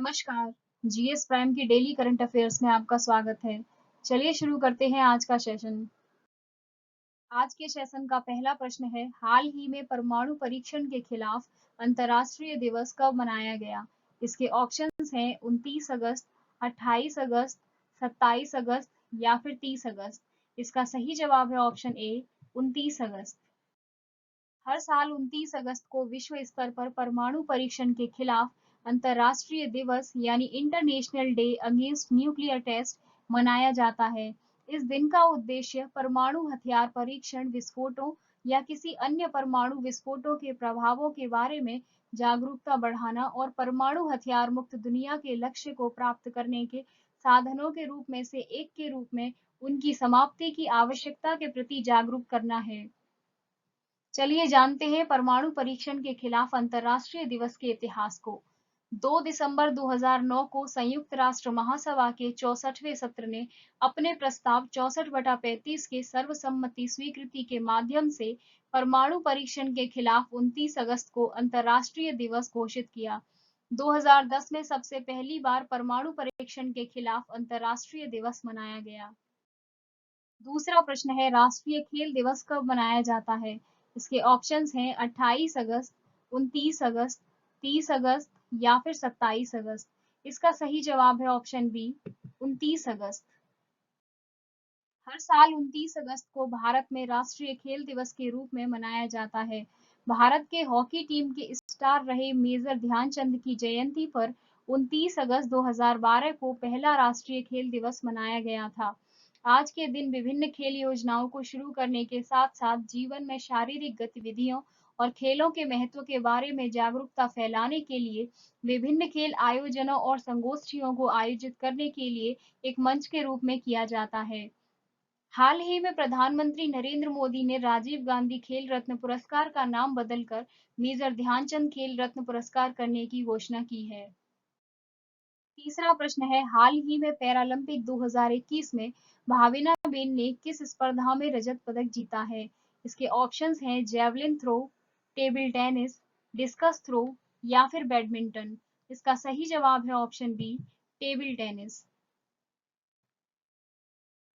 नमस्कार। GS prime की daily current affairs में आपका स्वागत है। चलिए शुरू करते हैं आज का सेशन। आज के सेशन का पहला प्रश्न है, हाल ही में परमाणु परीक्षण के खिलाफ अंतर्राष्ट्रीय दिवस कब मनाया गया? इसके ऑप्शंस हैं 29 अगस्त, 28 अगस्त, 27 अगस्त या फिर 30 अगस्त। इसका सही जवाब है ऑप्शन ए, 29 अगस्त। हर साल 29 अगस्त को विश्व स्तर पर परमाणु परीक्षण के खिलाफ अंतर्राष्ट्रीय दिवस यानी international day against nuclear test मनाया जाता है। इस दिन का उद्देश्य परमाणु हथियार परीक्षण, विस्फोटों या किसी अन्य परमाणु विस्फोटों के प्रभावों के बारे में जागरूकता बढ़ाना और परमाणु हथियार मुक्त दुनिया के लक्ष्य को प्राप्त करने के साधनों के रूप में से एक के रूप में उनकी समाप्ति की आवश्यकता के प्रति जागरूक करना है। चलिए जानते हैं परमाणु परीक्षण के खिलाफ अंतर्राष्ट्रीय दिवस के इतिहास को। 2 दिसंबर 2009 को संयुक्त राष्ट्र महासभा के 64वें सत्र ने अपने प्रस्ताव 64/35 के सर्वसम्मति स्वीकृति के माध्यम से परमाणु परीक्षण के खिलाफ 29 अगस्त को अंतर्राष्ट्रीय दिवस घोषित किया। 2010 में सबसे पहली बार परमाणु परीक्षण के खिलाफ अंतर्राष्ट्रीय दिवस मनाया गया। दूसरा प्रश्न है, राष्ट्रीय खेल दिवस कब मनाया जाता है? इसके ऑप्शंस हैं 28 अगस्त, 29 अगस्त, 30 अगस्त या फिर 27 अगस्त। इसका सही जवाब है ऑप्शन बी, 29 अगस्त। हर साल 29 अगस्त को भारत में राष्ट्रीय खेल दिवस के रूप में मनाया जाता है। भारत के हॉकी टीम के स्टार रहे मेजर ध्यानचंद की जयंती पर 29 अगस्त 2012 को पहला राष्ट्रीय खेल दिवस मनाया गया था। आज के दिन विभिन्न खेल योजनाओं को शुरू करने के साथ साथ जीवन में शारीरिक गतिविधियों और खेलों के महत्व के बारे में जागरूकता फैलाने के लिए विभिन्न खेल आयोजनों और संगोष्ठियों को आयोजित करने के लिए एक मंच के रूप में किया जाता है। हाल ही में प्रधानमंत्री नरेंद्र मोदी ने राजीव गांधी खेल रत्न पुरस्कार का नाम बदलकर मेजर ध्यानचंद खेल रत्न पुरस्कार करने की घोषणा की है। तीसरा प्रश्न है, हाल ही में पैरालंपिक 2021 में भाविना बेन ने किस स्पर्धा में रजत पदक जीता है? इसके ऑप्शंस हैं javelin throw, table tennis, discus throw या फिर बैडमिंटन। इसका सही जवाब है option B, table tennis.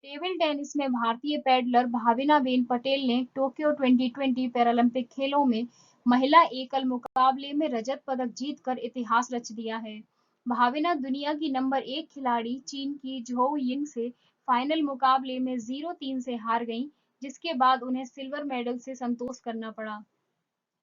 Table tennis में भारतीय पैडलर भाविना-बेन पटेल ने टोक्यो 2020 पैरालंपिक खेलों में महिला एकल मुकाबले में रजत पदक जीतकर इतिहास रच दिया है। भाविना दुनिया की नंबर 1 खिलाड़ी चीन की झोउ यिंग से फाइनल मुकाबले में 0-3 से हार गईं, जिसके बाद उन्हें सिल्वर मेडल से संतोष करना पड़ा।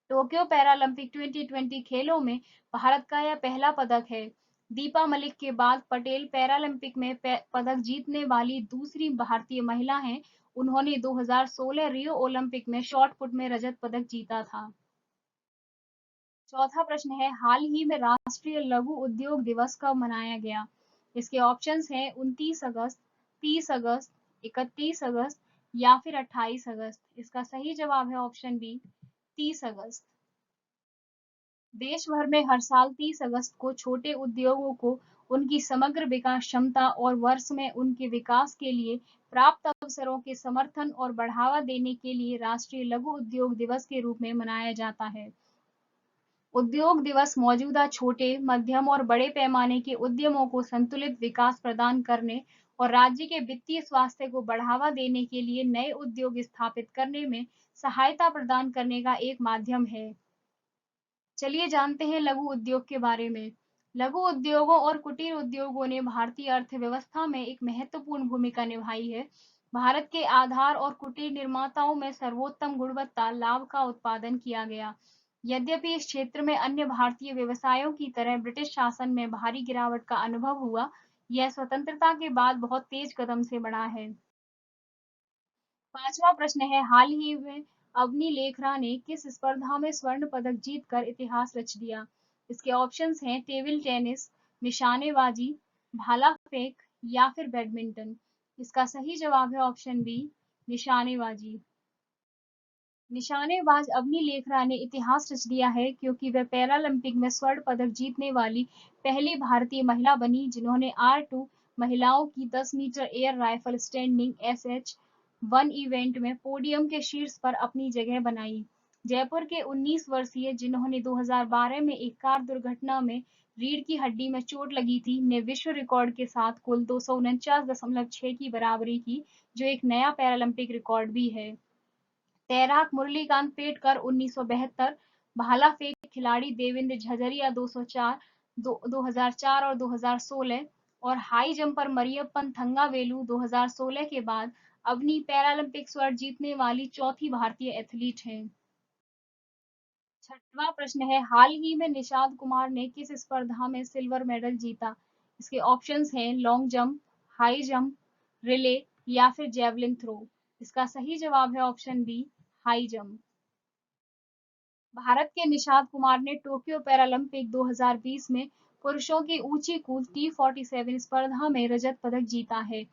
टोक्यो पैरालंपिक 2020 खेलों में भारत का यह पहला पदक है। दीपा मलिक के बाद पटेल पैरालंपिक में पदक जीतने वाली दूसरी भारतीय महिला हैं। उन्होंने 2016 रियो ओलंपिक में शॉट पुट में रजत पदक जीता था। चौथा प्रश्न है, हाल ही में राष्ट्रीय लघु उद्योग दिवस कब मनाया गया? इसके ऑप्शंस हैं 29 अगस्त, 30 अगस्त, 31 अगस्त या फिर 28 अगस्त। इसका सही जवाब है ऑप्शन बी, 30 अगस्त। देश भर में हर साल 30 अगस्त को छोटे उद्योगों को उनकी समग्र विकास क्षमता और वर्ष में उनके विकास के लिए प्राप्त अवसरों के समर्थन और बढ़ावा देने के लिए राष्ट्रीय लघु उद्योग दिवस के रूप में मनाया जाता है। उद्योग दिवस मौजूदा छोटे, मध्यम और बड़े पैमाने के उद्यमों को संतुलित विकास प्रदान करने और राज्य के वित्तीय स्वास्थ्य को बढ़ावा देने के लिए नए उद्योग स्थापित करने में सहायता प्रदान करने का एक माध्यम है। चलिए जानते हैं लघु उद्योग के बारे में। लघु उद्योगों और कुटीर उद्योगों ने भारतीय अर्थव्यवस्था में एक महत्वपूर्ण भूमिका निभाई है। भारत के आधार और कुटीर निर्माताओं में सर्वोत्तम गुणवत्ता लाभ का उत्पादन किया गया। यद्यपि इस क्षेत्र में अन्य भारतीय व्यवसायों की तरह ब्रिटिश शासन में भारी गिरावट का अनुभव हुआ, यह स्वतंत्रता के बाद बहुत तेज कदम से बढ़ा है। पांचवा प्रश्न है, हाल ही में अवनी लेखरा ने किस स्पर्धा में स्वर्ण पदक जीतकर इतिहास रच दिया? इसके ऑप्शंस हैं टेबल टेनिस, निशानेबाजी, भाला फेंक या फिर बैडमिंटन। इसका सही जवाब है ऑप्शन बी, निशानेबाजी। निशानेबाज अवनी लेखरा ने इतिहास रच दिया है क्योंकि वह पैरालंपिक में स्वर्ण पदक जीतने वाली पहली भारतीय महिला बनी जिन्होंने R2 महिलाओं की 10 metre air rifle standing SH-1 event में पोडियम के शीर्ष पर अपनी जगह बनाई। जयपुर के 19 वर्षीय जिन्होंने 2012 में एक कार दुर्घटना में रीढ़ की हड्डी में चोट लगी थी, ने विश्व रिकॉर्ड के साथ कुल 249.6 की बराबरी की, जो एक नया पैरालंपिक रिकॉर्ड भी है। तैराक मुरलीकांत पेटकर 1972, भाला फेंक खिलाड़ी देवेंद्र झझरिया 204, 2004 और 2016, और हाई जंपर मरियप्पन थंगावेलु 2016 के बाद अवनी पैरालंपिक स्वर्ण जीतने वाली चौथी भारतीय एथलीट हैं। छठवां प्रश्न है, हाल ही में निषाद कुमार ने किस स्पर्धा में सिल्वर मेडल जीता? इसके ऑप्शंस हैं long jump, high jump, relay या फिर जेवलिन थ्रो। इसका सही जवाब है option B, high jump. Bharat के निषाद कुमार ने टोक्यो पैरालंपिक 2020 में पुरुषों की ऊंची कूद T47 स्पर्धा में रजत पदक जीता है।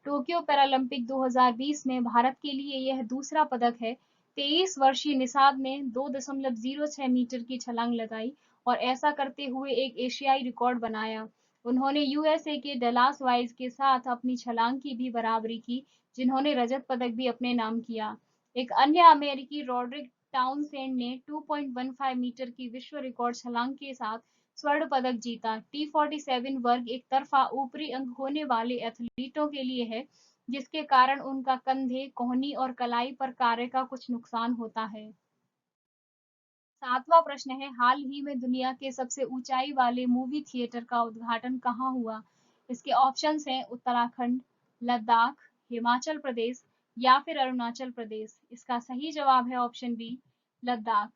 टोक्यो पैरालंपिक 2020 में भारत के लिए यह दूसरा पदक है। 23 वर्षीय निषाद ने 2.06 मीटर की छलांग लगाई और ऐसा करते हुए एक एशियाई रिकॉर्ड बनाया। उन्होंने यूएसए के डलास वाइज के साथ अपनी छलांग की भी बराबरी की, जिन्होंने रजत पदक भी अपने नाम किया। एक अन्य अमेरिकी रॉड्रिक टाउनसेंड ने 2.15 मीटर की विश्व रिकॉर्ड छलांग के साथ स्वर्ण पदक जीता। T47 वर्ग एक तरफा ऊपरी अंक होने वाले एथलीटों के लिए है, जिसके कारण उनका कंधे, कोहनी और कलाई पर कार्य का कुछ नुकसान होता है। सातवां प्रश्न है, हाल ही में दुनिया के सबसे ऊंचाई वाले मूवी थिएटर का उद्घाटन कहाँ हुआ? इसके ऑप्शंस हैं उत्तराखंड, लद्दाख, हिमाचल प्रदेश या फिर अरुणाचल प्रदेश। इसका सही जवाब है ऑप्शन बी, लद्दाख।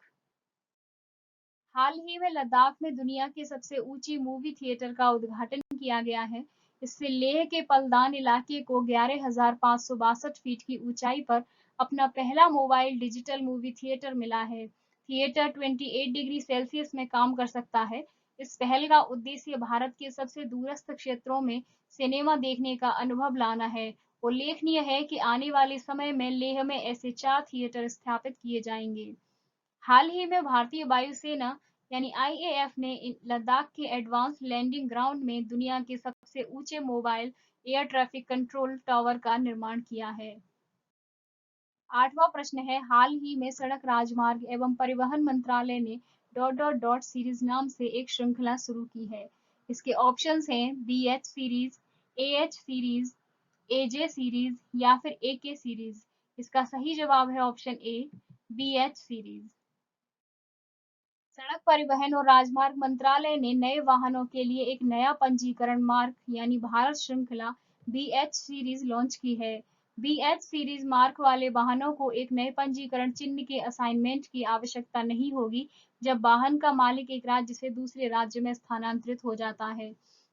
हाल ही में लद्दाख में दुनिया के सबसे ऊंची मूवी थिएटर का उद्घाटन किया गया है। इससे लेह के पलदान इलाके को 11,562 फीट की ऊंचाई पर अपना पहला मोबाइल डिजिटल मूवी थिएटर मिला है। थिएटर 28 डिग्री सेल्सियस में काम कर सकता है। इस पहल का उद्देश्य भारत के सबसे दूरस्थ क्षेत्रों में सिनेमा देखने का अनुभव लाना है। उल्लेखनीय है कि आने वाले समय में लेह में ऐसे 4 थिएटर स्थापित किए जाएंगे। हाल ही में भारतीय वायुसेना यानी आईएएफ ने लद्दाख के एडवांस लैंडिंग ग्राउंड में दुनिया के सबसे ऊंचे mobile air traffic control tower का निर्माण किया है। आठवां प्रश्न है, हाल ही में सड़क राजमार्ग एवं परिवहन मंत्रालय ने डॉट डॉट डॉट सीरीज नाम से एक श्रृंखला शुरू की है। इसके ऑप्शंस हैं BH series, AH series, AJ series या फिर AK सीरीज। इसका सही जवाब है ऑप्शन ए, BH सीरीज। सड़क परिवहन और राजमार्ग मंत्रालय ने नए वाहनों के लिए एक नया पंजीकरण मार्क यानी भारत श्रृंखला BH सीरीज लॉन्च की है। BH सीरीज मार्क वाले वाहनों को एक नए पंजीकरण चिन्ह के असाइनमेंट की आवश्यकता नहीं होगी जब वाहन का मालिक एक राज्य से दूसरे राज्य में स्थानांतरित हो जाता है।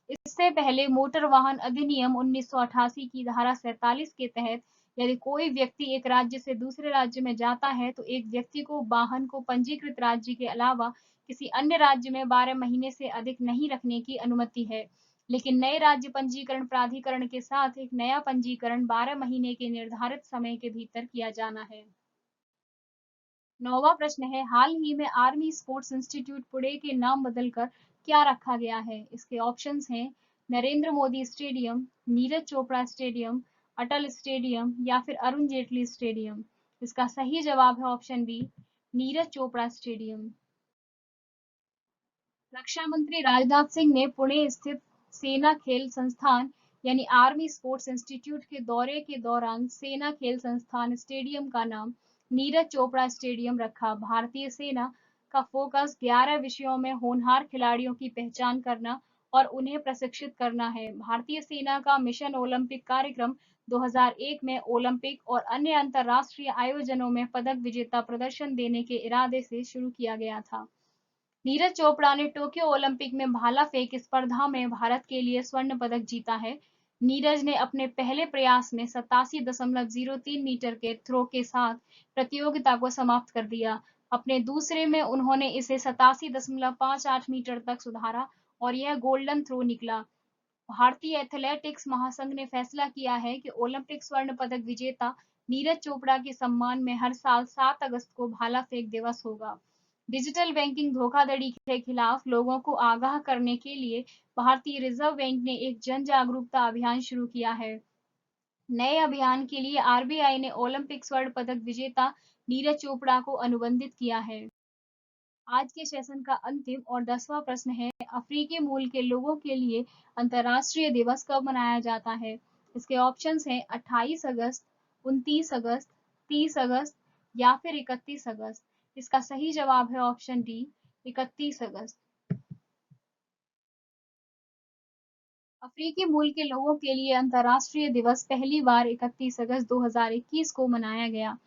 इससे पहले मोटर वाहन अधिनियम 1988 की धारा 47 के तहत यदि कोई व्यक्ति एक राज्य से दूसरे राज्य में जाता है तो एक व्यक्ति को वाहन को पंजीकृत राज्य के अलावा किसी अन्य राज्य में 12 महीने से अधिक नहीं रखने की अनुमति है। लेकिन नए राज्य पंजीकरण प्राधिकरण के साथ एक नया पंजीकरण 12 महीने के निर्धारित समय के भीतर किया जाना है। नौवां प्रश्न है, हाल ही में आर्मी स्पोर्ट्स इंस्टीट्यूट पुणे के नाम बदलकर क्या रखा गया है? इसके ऑप्शंस हैं Narendra Modi stadium, Neeraj Chopra stadium, Atal stadium या फिर अरुण जेटली स्टेडियम। इसका सही जवाब है option B, Neeraj Chopra stadium. रक्षा मंत्री राजनाथ सिंह ने पुणे स्थित सेना खेल संस्थान यानी आर्मी स्पोर्ट्स इंस्टीट्यूट के दौरे के दौरान सेना खेल संस्थान स्टेडियम का नाम नीरज चोपड़ा स्टेडियम रखा। भारतीय सेना का फोकस 11 विषयों में होनहार खिलाड़ियों की पहचान करना और उन्हें प्रशिक्षित करना है। भारतीय सेना का मिशन ओलंपिक कार्यक्रम 2001 में ओलंपिक और अन्य अंतर्राष्ट्रीय आयोजनों में पदक विजेता प्रदर्शन देने के इरादे से शुरू किया गया था। नीरज चोपड़ा ने टोक्यो ओलंपिक में भाला फेंक स्पर्धा में भारत के लिए स्वर्ण पदक जीता है। नीरज ने अपने पहले प्रयास में 87.03 मीटर के थ्रो के साथ प्रतियोगिता को समाप्त कर दिया। अपने दूसरे में उन्होंने इसे 87.58 मीटर तक सुधारा और यह गोल्डन थ्रो निकला। भारतीय एथलेटिक्स महासंघ ने फैसला किया है कि ओलंपिक स्वर्ण पदक विजेता नीरज चोपड़ा के सम्मान में हर साल 7 अगस्त को भाला फेंक दिवस होगा। डिजिटल बैंकिंग धोखाधड़ी के खिलाफ लोगों को आगाह करने के लिए भारतीय रिजर्व बैंक ने एक जन जागरूकता अभियान शुरू किया है। नए अभियान के लिए आरबीआई ने ओलंपिक स्वर्ण पदक विजेता नीरज चोपड़ा को अनुबंधित किया है। आज के सेशन का अंतिम और 10वां प्रश्न है, अफ्रीकी मूल के लोगों के लिए अंतर्राष्ट्रीय दिवस कब मनाया जाता है? इसके ऑप्शंस हैं 28 अगस्त, 29 अगस्त, 30 अगस्त या फिर 31 अगस्त। इसका सही जवाब है ऑप्शन डी, 31 अगस्त। अफ्रीकी मूल के लोगों के लिए अंतर्राष्ट्रीय दिवस पहली बार 31 अगस्त 2021 को मनाया गया।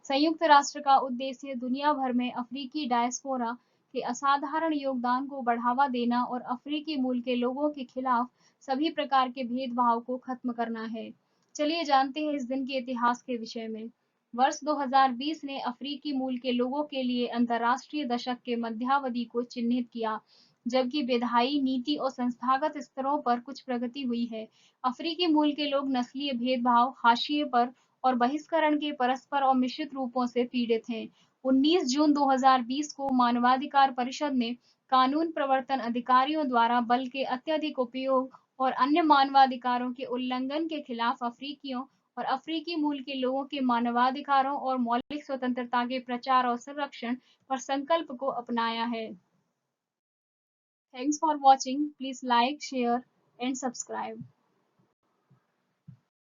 संयुक्त राष्ट्र का उद्देश्य दुनिया भर में अफ्रीकी डायस्पोरा के असाधारण योगदान को बढ़ावा देना और अफ्रीकी मूल के लोगों के खिलाफ सभी प्रकार के भेदभाव को खत्म करना है। चलिए जानते हैं इस दिन के इतिहास के विषय में। वर्ष 2020 ने अफ्रीकी मूल के लोगों के लिए अंतर्राष्ट्रीय दशक के मध्यावधि को चिन्हित किया, जबकि विधायी, नीति और संस्थागत स्तरों पर कुछ प्रगति हुई है। अफ्रीकी मूल के लोग नस्लीय भेदभाव, हाशिए पर और बहिष्करण के परस्पर और मिश्रित रूपों से पीड़ित हैं। 19 जून 2020 को मानवाधिकार परिषद ने कानून प्रवर्तन अधिकारियों द्वारा बल के अत्यधिक उपयोग और अन्य मानवाधिकारों के उल्लंघन के खिलाफ अफ्रीकियों और अफ्रीकी मूल के लोगों के मानवाधिकारों और मौलिक स्वतंत्रता के प्रचार और संरक्षण पर संकल्प को अपनाया है। Thanks for watching. Please like, share and subscribe.